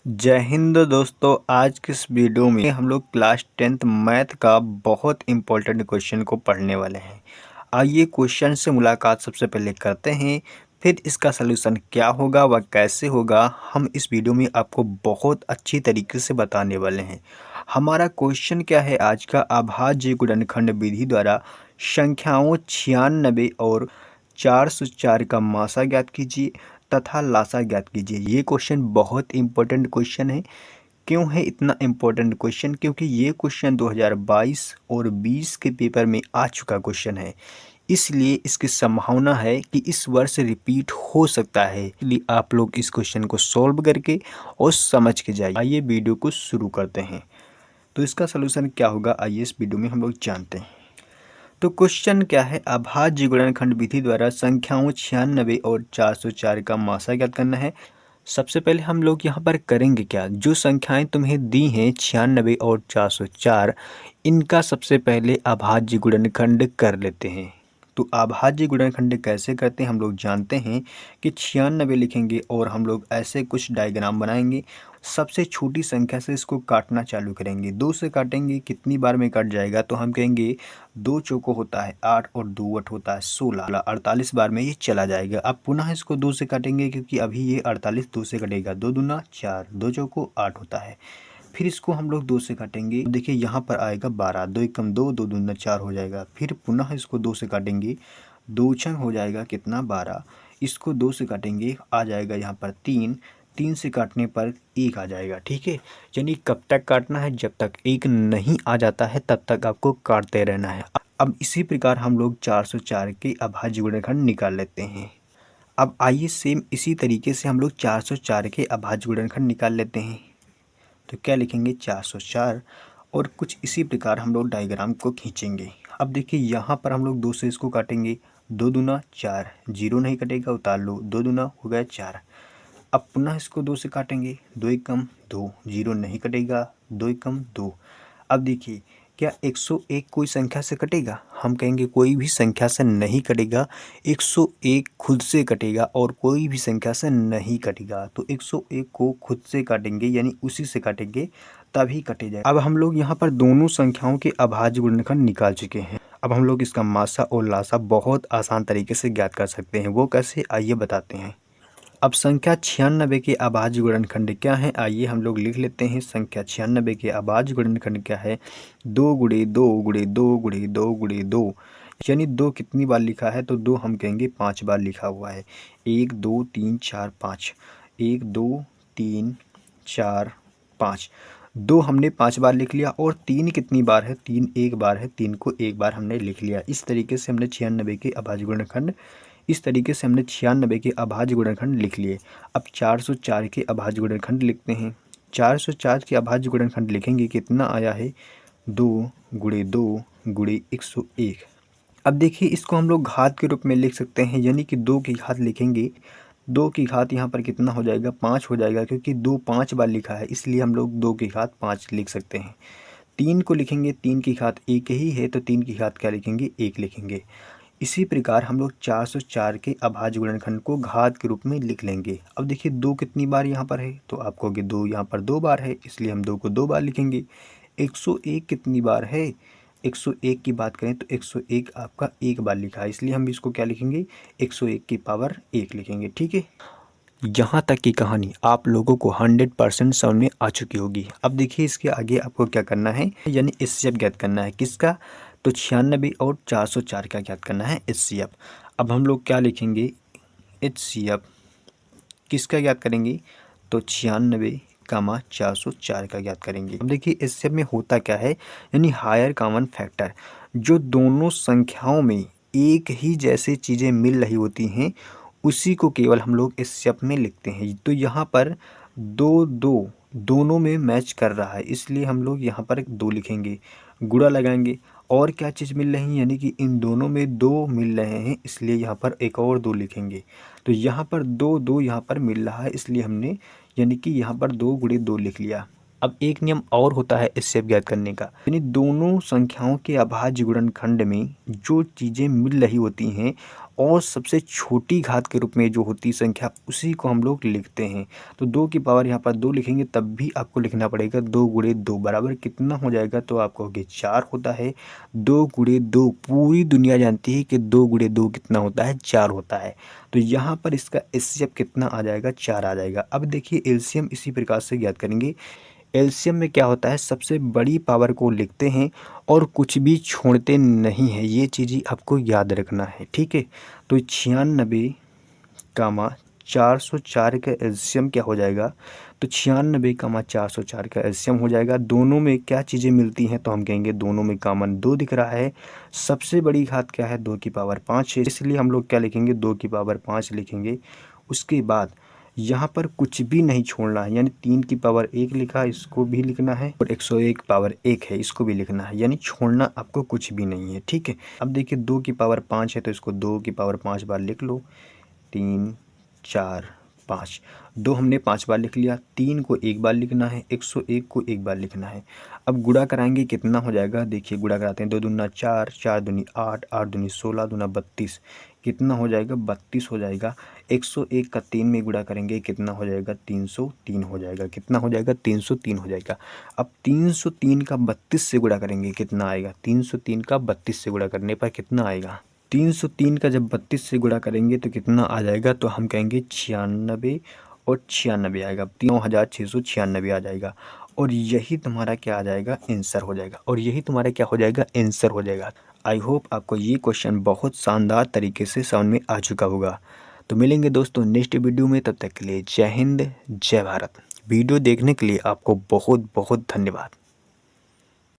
जय हिंद दोस्तों। आज की इस वीडियो में हम लोग क्लास 10th मैथ का बहुत इंपॉर्टेंट क्वेश्चन को पढ़ने वाले हैं। आइए क्वेश्चन से मुलाकात सबसे पहले करते हैं, फिर इसका सलूशन क्या होगा व कैसे होगा हम इस वीडियो में आपको बहुत अच्छी तरीके से बताने वाले हैं। हमारा क्वेश्चन क्या है आज का, अभाज्य गुणनखंड विधि द्वारा संख्याओं 96 और 404 का मासा ज्ञात कीजिए तथा लासा ज्ञात कीजिए। ये क्वेश्चन बहुत इंपॉर्टेंट क्वेश्चन है। क्यों है इतना इम्पोर्टेंट क्वेश्चन? क्योंकि ये क्वेश्चन 2022 और 20 के पेपर में आ चुका क्वेश्चन है, इसलिए इसकी संभावना है कि इस वर्ष रिपीट हो सकता है। इसलिए आप लोग इस क्वेश्चन को सॉल्व करके और समझ के जाइए। आइए वीडियो को शुरू करते हैं। तो इसका सलूशन क्या होगा, आइए इस वीडियो में हम लोग जानते हैं। तो क्वेश्चन क्या है, अभाज्य गुणनखंड विधि द्वारा संख्याओं 96 और 404 का मासा ज्ञात करना है। सबसे पहले हम लोग यहाँ पर करेंगे क्या, जो संख्याएं तुम्हें दी हैं 96 और 404, इनका सबसे पहले अभाज्य गुणनखंड कर लेते हैं। तो अभाज्य गुणनखंड कैसे करते हैं हम लोग जानते हैं कि 96 लिखेंगे और हम लोग ऐसे कुछ डायग्राम बनाएंगे। सबसे छोटी संख्या से इसको काटना चालू करेंगे। 2 से काटेंगे, कितनी बार में कट जाएगा, तो हम कहेंगे 2 चौको होता है 8 और 2 अठ होता है 16, 48 बार में ये चला जाएगा। अब पुनः इसको 2 से काटेंगे क्योंकि अभी ये 48 2 से कटेगा, 2 दूना 4, 2 चौको 8 होता है। फिर इसको हम लोग 2 से काटेंगे, देखिए यहाँ पर आएगा 12, 2 एकम 2, 2 दूना 4 हो जाएगा। फिर पुनः इसको 2 से काटेंगे, 2 छंग हो जाएगा कितना 12। इसको 2 से काटेंगे, आ जाएगा यहाँ पर 3, 3 से काटने पर 1 आ जाएगा। ठीक है, यानी कब तक काटना है, जब तक 1 नहीं आ जाता है तब तक आपको काटते रहना है। अब इसी प्रकार हम लोग 404 के अभाज्य गुणनखंड निकाल लेते हैं। अब आइए सेम इसी तरीके से हम लोग 404 के अभाज्य गुणनखंड निकाल लेते हैं। तो क्या लिखेंगे 404, और कुछ इसी प्रकार हम लोग डायग्राम को खींचेंगे। अब देखिए यहाँ पर हम लोग 2 से इसको काटेंगे, 2 दूना 4, जीरो नहीं कटेगा, उतार लो, 2 दूना हो गया 4। अब पुनः इसको 2 से काटेंगे, 2 एकम 2, जीरो नहीं कटेगा, 2 एकम 2। अब देखिए क्या 101 कोई संख्या से कटेगा? हम कहेंगे कोई भी संख्या से नहीं कटेगा, 101 खुद से कटेगा और कोई भी संख्या से नहीं कटेगा। तो 101 को खुद से काटेंगे यानी उसी से काटेंगे तभी कटे जाए। अब हम लोग यहाँ पर दोनों संख्याओं के अभाज्य गुणनखंड निकाल चुके हैं। अब हम लोग इसका मासा और लासा बहुत आसान तरीके से ज्ञात कर सकते हैं। वो कैसे, आइए बताते हैं। अब संख्या 96 के अभाज्य गुणनखंड क्या है, आइए हम लोग लिख लेते हैं। संख्या 96 के अभाज्य गुणनखंड क्या है, 2 गुणे 2 गुणे 2 गुणे 2 गुणे 2। यानी 2 कितनी बार लिखा है, तो 2 हम कहेंगे 5 बार लिखा हुआ है। 1 2 3 4 5, 1 2 3 4 5, 2 हमने 5 बार लिख लिया। और 3 कितनी बार है, 3 एक बार है, 3 को एक बार हमने लिख लिया। इस तरीके से हमने 96 के अभाज्य गुणनखंड हमने 96 के अभाज्य गुणनखंड लिख लिए। अब 404 के अभाज्य गुणनखंड लिखते हैं। 404 के अभाज्य गुणनखंड लिखेंगे, कितना आया है, 2 गुणे 2 गुणे 101। अब देखिए इसको हम लोग घात के रूप में लिख सकते हैं, यानी कि 2 की घात लिखेंगे। 2 की घात यहाँ पर कितना हो जाएगा, 5 हो जाएगा, क्योंकि 2 5 बार लिखा है इसलिए हम लोग 2 की घात 5 लिख सकते हैं। 3 को लिखेंगे, 3 की घात 1 ही है तो 3 की घात क्या लिखेंगे, 1 लिखेंगे। इसी प्रकार हम लोग 404 के अभाज्य गुणनखंड को घात के रूप में लिख लेंगे। अब देखिए 2 कितनी बार यहाँ पर है, तो आप कहोगे 2 यहाँ पर 2 बार है इसलिए हम 2 को 2 बार लिखेंगे। 101 कितनी बार है, 101 की बात करें तो 101 आपका 1 बार लिखा है, इसलिए हम इसको क्या लिखेंगे, 101 की पावर 1 लिखेंगे। ठीक है, यहाँ तक की कहानी आप लोगों को 100% समझ में आ चुकी होगी। अब देखिए इसके आगे आपको क्या करना है, यानी एचसीएफ ज्ञात करना है। किसका, तो 96 और 404 का ज्ञात करना है एचसीएफ। अब हम लोग क्या लिखेंगे, एचसीएफ किसका ज्ञात करेंगे, तो 96 कामा 404 का ज्ञात करेंगे। अब देखिए एचसीएफ में होता क्या है, यानी हायर कॉमन फैक्टर, जो दोनों संख्याओं में एक ही जैसे चीज़ें मिल रही होती हैं उसी को केवल हम लोग एचसीएफ में लिखते हैं। तो यहाँ पर 2 2 दोनों में मैच कर रहा है इसलिए हम लोग यहाँ पर 2 लिखेंगे, गुणा लगाएंगे। और क्या चीज़ मिल रही है, यानी कि इन दोनों में 2 मिल रहे हैं इसलिए यहाँ पर एक और 2 लिखेंगे। तो यहाँ पर 2 2 यहाँ पर मिल रहा है इसलिए हमने यानी कि यहाँ पर 2 गुणे 2 लिख लिया। अब एक नियम और होता है इससे ज्ञात करने का, यानी दोनों संख्याओं के अभाज्य गुणनखंड में जो चीज़ें मिल रही होती हैं और सबसे छोटी घात के रूप में जो होती संख्या उसी को हम लोग लिखते हैं। तो 2 की पावर यहाँ पर 2 लिखेंगे तब भी आपको लिखना पड़ेगा 2 गुणे 2 बराबर कितना हो जाएगा, तो आप कहोगे 4 होता है। 2 गुणे 2 पूरी दुनिया जानती है कि 2 गुणे 2 कितना होता है, 4 होता है। तो यहाँ पर इसका एचसीएफ कितना आ जाएगा, 4 आ जाएगा। अब देखिए एलसीएम इसी प्रकार से ज्ञात करेंगे। एलसीएम में क्या होता है, सबसे बड़ी पावर को लिखते हैं और कुछ भी छोड़ते नहीं हैं, ये चीज़ ही आपको याद रखना है, ठीक है। तो 96 कामा 404 का एलसीएम क्या हो जाएगा, तो 96 कामा 404 का एलसीएम हो जाएगा। दोनों में क्या चीज़ें मिलती हैं, तो हम कहेंगे दोनों में कॉमन 2 दिख रहा है। सबसे बड़ी घात क्या है, 2 की पावर 5 है, इसलिए हम लोग क्या लिखेंगे, 2 की पावर 5 लिखेंगे। उसके बाद यहाँ पर कुछ भी नहीं छोड़ना है, यानी 3 की पावर 1 लिखा, इसको भी लिखना है, और 101 पावर 1 है, इसको भी लिखना है, यानी छोड़ना आपको कुछ भी नहीं है, ठीक है। अब देखिए 2 की पावर 5 है, तो इसको 2 की पावर 5 बार लिख लो, 3 4 5, 2 हमने 5 बार लिख लिया, 3 को 1 बार लिखना है, 101 को 1 बार लिखना है। अब गुणा कराएंगे कितना हो जाएगा, देखिए गुणा कराते हैं, 2 दूना 4, 4 दूनी 8, 8 दूनी 16, दूना 32, कितना हो जाएगा, 32 हो जाएगा। 101 का 3 में गुणा करेंगे कितना हो जाएगा, 303 हो जाएगा। कितना हो जाएगा, 303 हो जाएगा। अब 303 का 32 से गुणा करेंगे कितना आएगा, 303 का 32 से गुणा करने पर कितना आएगा, 303 का जब 32 से गुणा करेंगे तो कितना आ जाएगा, तो हम कहेंगे 96 और 96 आएगा, 9696 आ जाएगा। और यही तुम्हारा क्या आ जाएगा, आंसर हो जाएगा। और यही तुम्हारा क्या हो जाएगा, आंसर हो जाएगा। आई होप आपको ये क्वेश्चन बहुत शानदार तरीके से समझ में आ चुका होगा। तो मिलेंगे दोस्तों नेक्स्ट वीडियो में, तब तक के लिए जय हिंद जय भारत। वीडियो देखने के लिए आपको बहुत बहुत धन्यवाद।